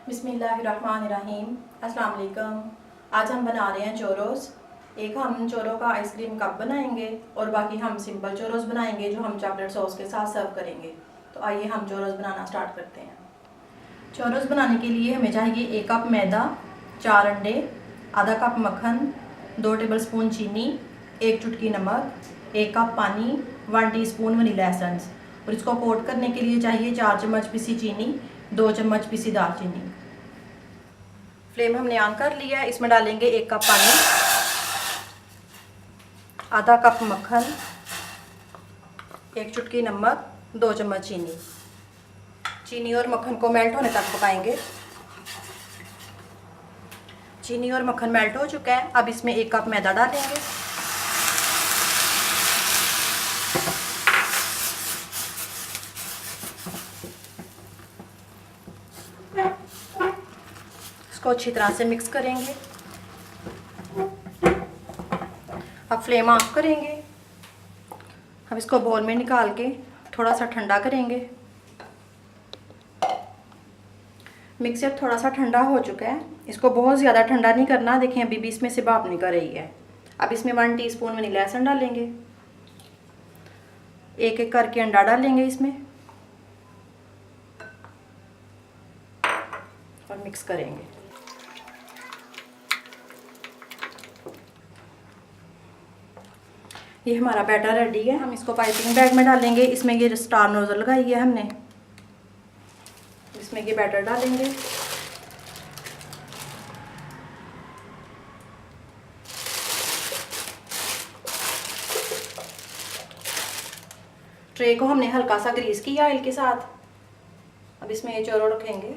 बिस्मिल्लाहिर्रहमानिर्रहीम। अस्सलाम वालेकुम। आज हम बना रहे हैं चोरोस। एक हम चोरों का आइसक्रीम कप बनाएंगे और बाकी हम सिंपल चोरोस बनाएंगे जो हम चॉकलेट सॉस के साथ सर्व करेंगे। तो आइए हम चोरोस बनाना स्टार्ट करते हैं। चोरोस बनाने के लिए हमें चाहिए 1 कप मैदा, 4 अंडे, आधा कप मक्खन, 2 टेबलस्पून चीनी, 1 चुटकी नमक, 1 कप पानी, 1 टीस्पून वनीला एसेंस। और इसको कोट करने के लिए चाहिए 4 चम्मच पिसी चीनी, 2 चम्मच पिसी दालचीनी। फ्लेम हमने ऑन कर लिया है। इसमें डालेंगे 1 कप पानी, आधा कप मक्खन, 1 चुटकी नमक, 2 चम्मच चीनी। चीनी और मक्खन को मेल्ट होने तक पकाएंगे। चीनी और मक्खन मेल्ट हो चुका है। अब इसमें 1 कप मैदा डालेंगे। इसको अच्छी तरह से मिक्स करेंगे। अब फ्लेम ऑफ करेंगे। अब इसको बाउल में निकाल के थोड़ा सा ठंडा करेंगे। मिक्सचर थोड़ा सा ठंडा हो चुका है। इसको बहुत ज़्यादा ठंडा नहीं करना। देखें अभी भी इसमें से भाप निकल रही है। अब इसमें 1 टीस्पून वनीला एसेंस डालेंगे। एक एक करके अंडा डालेंगे इसमें और मिक्स करेंगे। ये हमारा बैटर रेडी है। हम इसको पाइपिंग बैग में डालेंगे। इसमें ये स्टार नोजल लगाई है हमने, इसमें ये बैटर डालेंगे। ट्रे को हमने हल्का सा ग्रीस किया ऑयल के साथ। अब इसमें ये चोरो रखेंगे।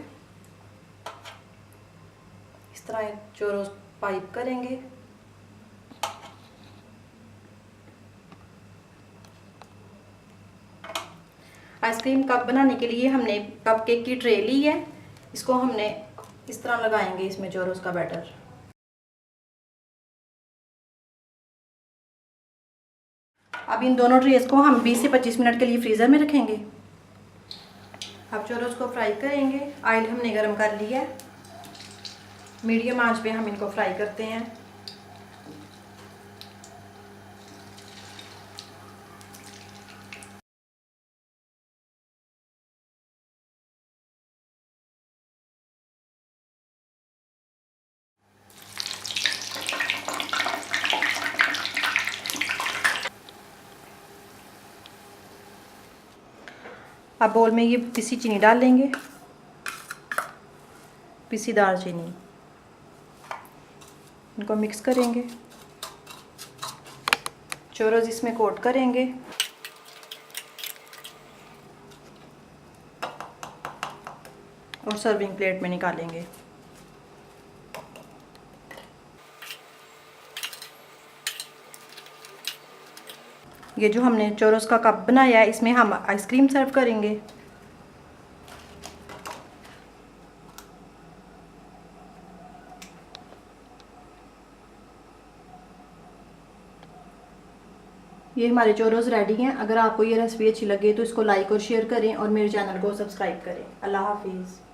इस तरह चोरो पाइप करेंगे। आइसक्रीम कप बनाने के लिए हमने कप केक की ट्रे ली है। इसको हमने इस तरह लगाएंगे इसमें चोरोस का बैटर। अब इन दोनों ट्रेस को हम 20 से 25 मिनट के लिए फ्रीज़र में रखेंगे। अब चोरोस को फ्राई करेंगे। ऑयल हमने गरम कर लिया है। मीडियम आंच पे हम इनको फ्राई करते हैं। अब बोल में ये पिसी चीनी डाल लेंगे, पिसी दालचीनी। इनको मिक्स करेंगे। चोरोस इसमें कोट करेंगे। और सर्विंग प्लेट में निकालेंगे। ये जो हमने चोरोस का कप बनाया है इसमें हम आइसक्रीम सर्व करेंगे। ये हमारे चोरोस रेडी हैं। अगर आपको ये रेसिपी अच्छी लगे तो इसको लाइक और शेयर करें और मेरे चैनल को सब्सक्राइब करें। अल्लाह हाफिज़।